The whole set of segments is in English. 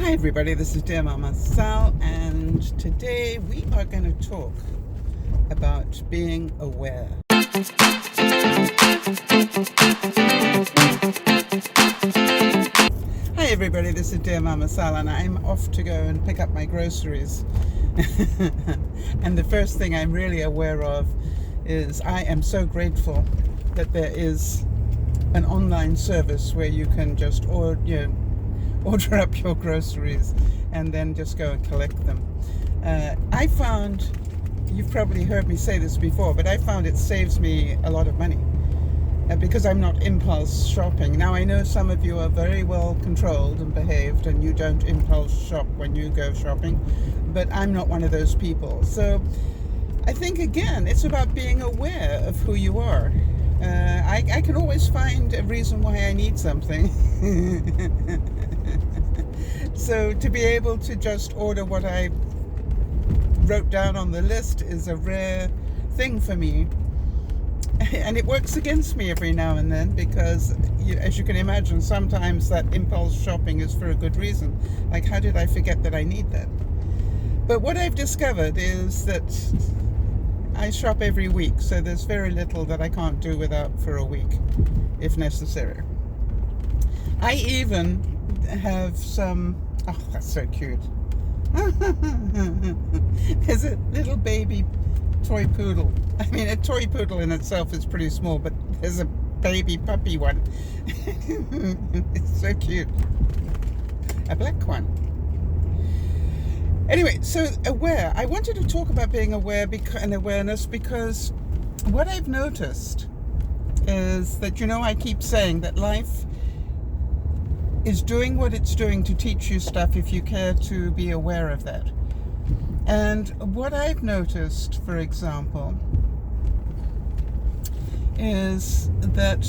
Hi everybody, this is DearMamaSal, and today we are going to talk about being aware. Hi everybody, this is DearMamaSal, and I'm off to go and pick up my groceries. And the first thing I'm really aware of is I am so grateful that there is an online service where you can just order up your groceries and then just go and collect them. I found, you've probably heard me say this before, but I found it saves me a lot of money because I'm not impulse shopping. Now I know some of you are very well controlled and behaved and you don't impulse shop when you go shopping, but I'm not one of those people. So I think again it's about being aware of who you are. I can always find a reason why I need something. So to be able to just order what I wrote down on the list is a rare thing for me. And it works against me every now and then because, as you can imagine, sometimes that impulse shopping is for a good reason. Like, how did I forget that I need that? But what I've discovered is that I shop every week, so there's very little that I can't do without for a week, if necessary. I even have some, oh, that's so cute. There's a little baby toy poodle. I mean, a toy poodle in itself is pretty small, but there's a baby puppy one. It's so cute. A black one. Anyway, so aware. I wanted to talk about being aware and awareness because what I've noticed is that, I keep saying that life is doing what it's doing to teach you stuff if you care to be aware of that. And what I've noticed, for example, is that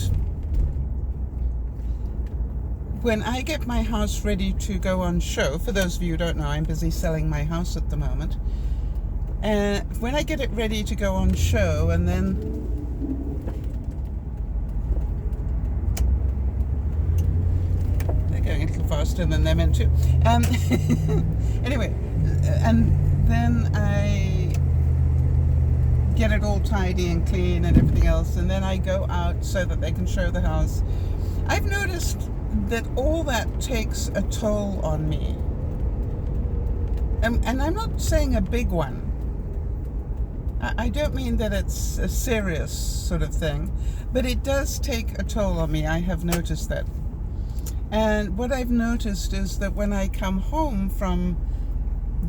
when I get my house ready to go on show, for those of you who don't know, I'm busy selling my house at the moment. And when I get it ready to go on show, and then they're going a little faster than they're meant to. Anyway, and then I get it all tidy and clean and everything else, and then I go out so that they can show the house. I've noticed that all that takes a toll on me. And I'm not saying a big one. I don't mean that it's a serious sort of thing, but it does take a toll on me. I have noticed that. And what I've noticed is that when I come home from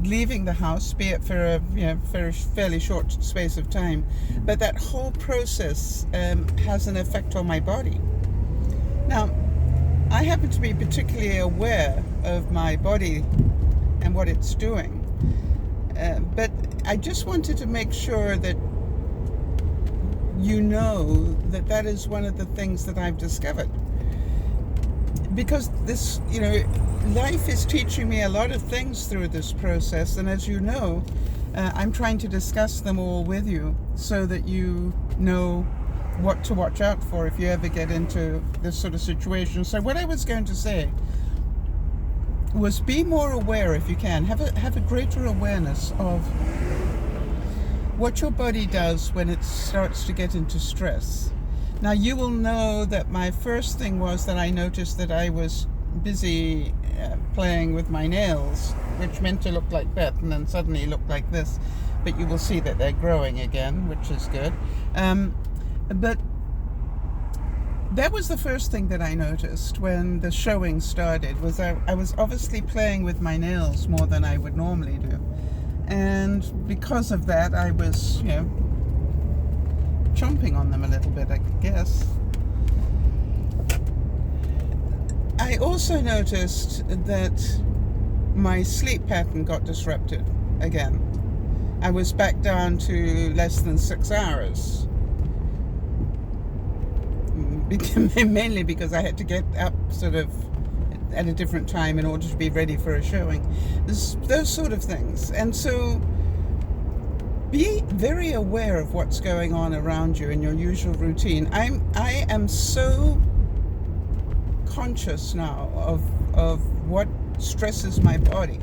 leaving the house, be it for a fairly short space of time, but that whole process has an effect on my body. Now, I happen to be particularly aware of my body and what it's doing, but I just wanted to make sure that you know that is one of the things that I've discovered. Because this, life is teaching me a lot of things through this process, and as you know, I'm trying to discuss them all with you so that you know what to watch out for if you ever get into this sort of situation. So what I was going to say was be more aware if you can. Have a greater awareness of what your body does when it starts to get into stress. Now you will know that my first thing was that I noticed that I was busy playing with my nails, which meant to look like that and then suddenly look like this. But you will see that they're growing again, which is good. But that was the first thing that I noticed when the showing started, was I was obviously playing with my nails more than I would normally do. And because of that, I was, chomping on them a little bit, I guess. I also noticed that my sleep pattern got disrupted again. I was back down to less than 6 hours. Mainly because I had to get up sort of at a different time in order to be ready for a showing. Those sort of things. And so be very aware of what's going on around you in your usual routine. I am so conscious now of what stresses my body,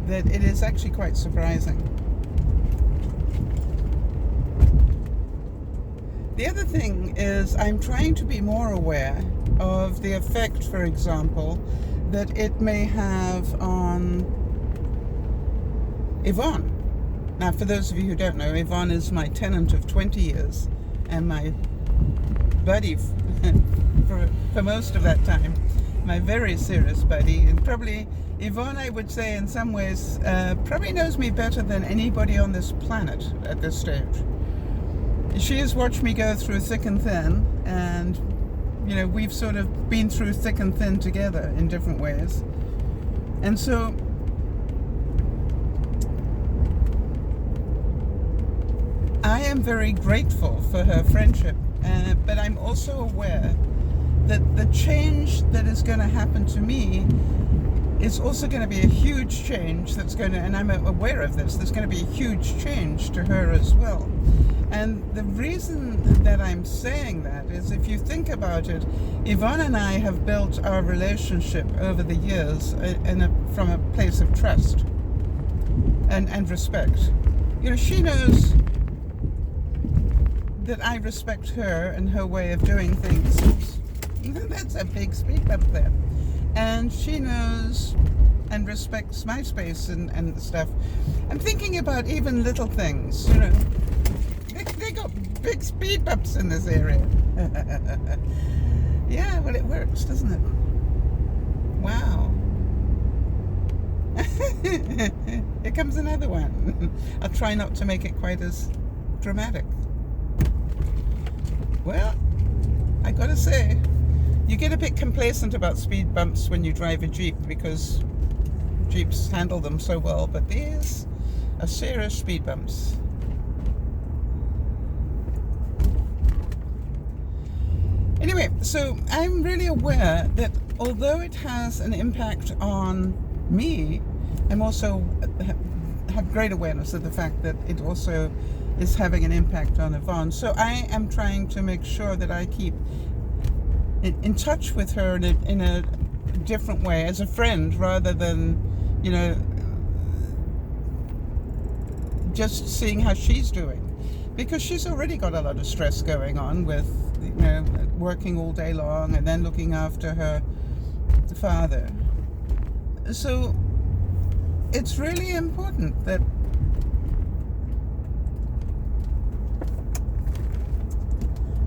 that it is actually quite surprising. The other thing is I'm trying to be more aware of the effect, for example, that it may have on Yvonne. Now, for those of you who don't know, Yvonne is my tenant of 20 years and my buddy for most of that time, my very serious buddy, and probably Yvonne, I would say in some ways, probably knows me better than anybody on this planet at this stage. She has watched me go through thick and thin, and you know, we've sort of been through thick and thin together in different ways. And so I am very grateful for her friendship, but I'm also aware that the change that is going to happen to me is also going to be a huge change that's going to, and I'm aware of this, there's going to be a huge change to her as well. And the reason that I'm saying that is, if you think about it, Yvonne and I have built our relationship over the years from a place of trust and respect. You know, she knows that I respect her and her way of doing things. That's a big speed bump there. And she knows and respects my space and stuff. I'm thinking about even little things, you know. They got big speed bumps in this area. Yeah, well, it works, doesn't it? Wow. Here comes another one. I'll try not to make it quite as dramatic. Well, I gotta say, you get a bit complacent about speed bumps when you drive a Jeep because Jeeps handle them so well, but these are serious speed bumps. Anyway, so I'm really aware that although it has an impact on me, I'm also have great awareness of the fact that it also is having an impact on Yvonne. So I am trying to make sure that I keep in touch with her in a different way, as a friend, rather than, you know, just seeing how she's doing. Because she's already got a lot of stress going on with, you know, working all day long and then looking after her father. So it's really important that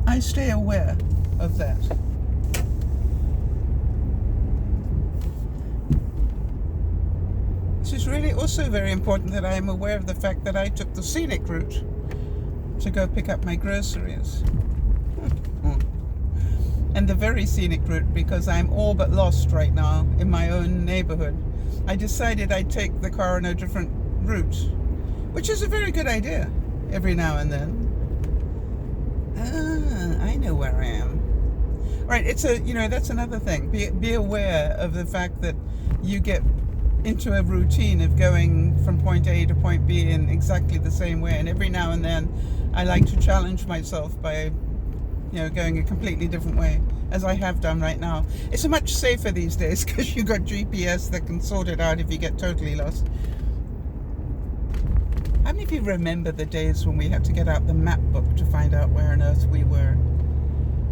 I stay aware of that. It's really also very important that I am aware of the fact that I took the scenic route to go pick up my groceries. And the very scenic route, because I'm all but lost right now in my own neighborhood. I decided I'd take the car on a different route, which is a very good idea every now and then. I know where I am. Right, it's a, you know, that's another thing. Be aware of the fact that you get into a routine of going from point A to point B in exactly the same way, and every now and then I like to challenge myself by, you know, going a completely different way, as I have done right now. It's much safer these days because you've got GPS that can sort it out if you get totally lost. How many of you remember the days when we had to get out the map book to find out where on earth we were?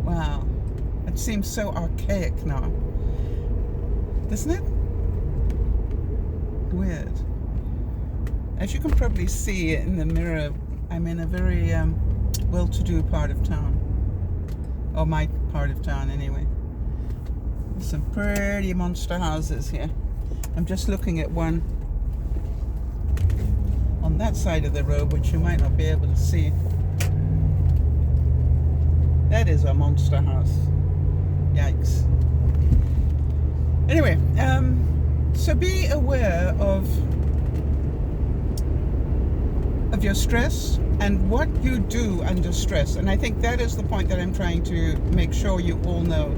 Wow, it seems so archaic now, doesn't it? Weird. As you can probably see in the mirror, I'm in a very well-to-do part of town. Or my part of town, anyway. There's some pretty monster houses here. I'm just looking at one on that side of the road, which you might not be able to see. That is a monster house. Yikes. Anyway, so be aware of your stress and what you do under stress. And I think that is the point that I'm trying to make sure you all know.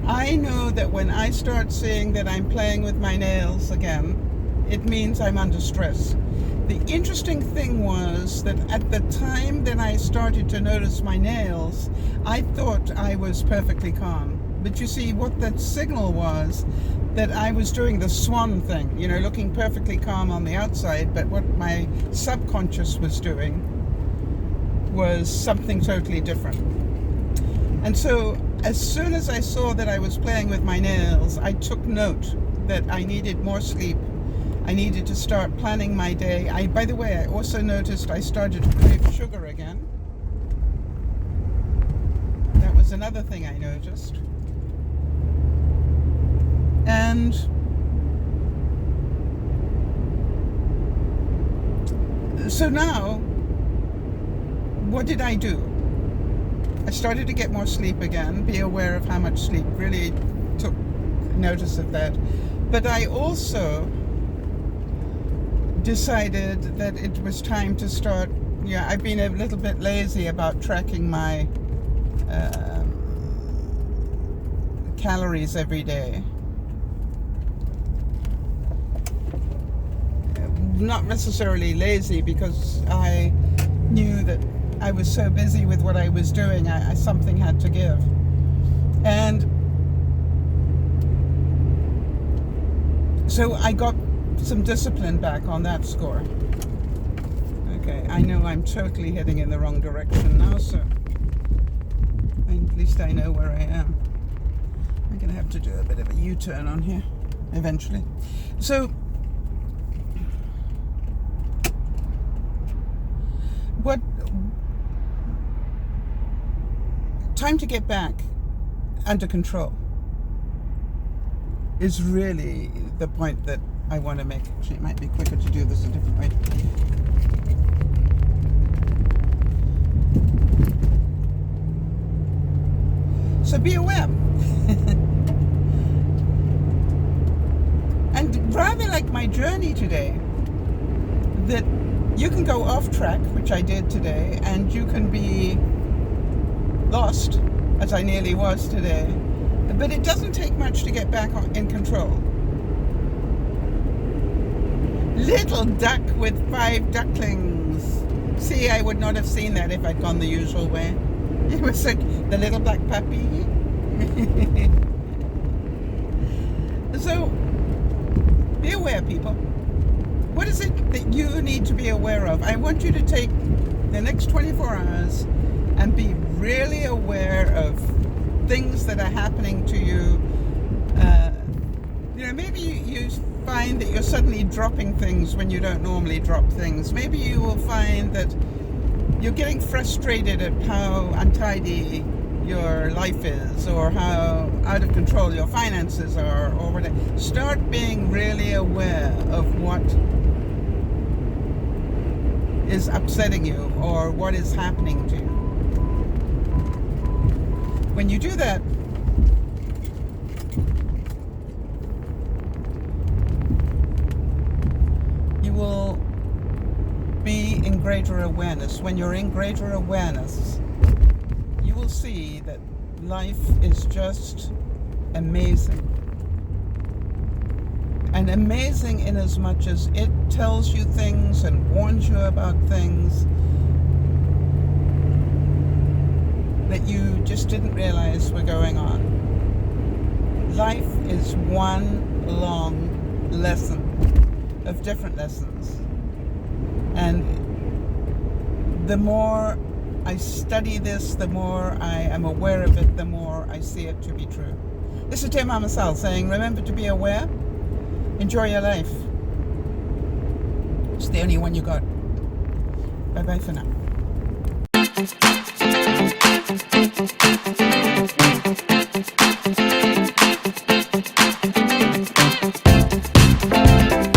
I know that when I start seeing that I'm playing with my nails again, it means I'm under stress. The interesting thing was that at the time that I started to notice my nails, I thought I was perfectly calm. But you see, what that signal was that I was doing the swan thing, looking perfectly calm on the outside, but what my subconscious was doing was something totally different. And so as soon as I saw that I was playing with my nails, I took note that I needed more sleep. I needed to start planning my day. By the way, I also noticed I started to crave sugar again. That was another thing I noticed. And so now, what did I do? I started to get more sleep again, be aware of how much sleep, really took notice of that. But I also decided that it was time to start, I've been a little bit lazy about tracking my calories every day. Not necessarily lazy, because I knew that I was so busy with what I was doing, something had to give. And so I got some discipline back on that score. Okay, I know I'm totally heading in the wrong direction now, so at least I know where I am. I'm going to have to do a bit of a U-turn on here eventually. So time to get back under control is really the point that I want to make. Actually, it might be quicker to do this a different way. So be aware. And rather like my journey today, that you can go off track, which I did today, and you can be lost, as I nearly was today. But it doesn't take much to get back in control. Little duck with 5 ducklings. See, I would not have seen that if I'd gone the usual way. It was like the little black puppy. So, be aware, people. What is it that you need to be aware of? I want you to take the next 24 hours and be really aware of things that are happening to you. Maybe you find that you're suddenly dropping things when you don't normally drop things. Maybe you will find that you're getting frustrated at how untidy your life is, or how out of control your finances are, or whatever. Start being really aware of what is upsetting you or what is happening to you. When you do that, you will be in greater awareness. When you're in greater awareness, you will see that life is just amazing. And amazing in as much as it tells you things and warns you about things that you just didn't realize were going on. Life is one long lesson of different lessons. And the more I study this, the more I am aware of it, the more I see it to be true. This is DearMamaSal saying, remember to be aware, enjoy your life. It's the only one you got. Bye-bye for now.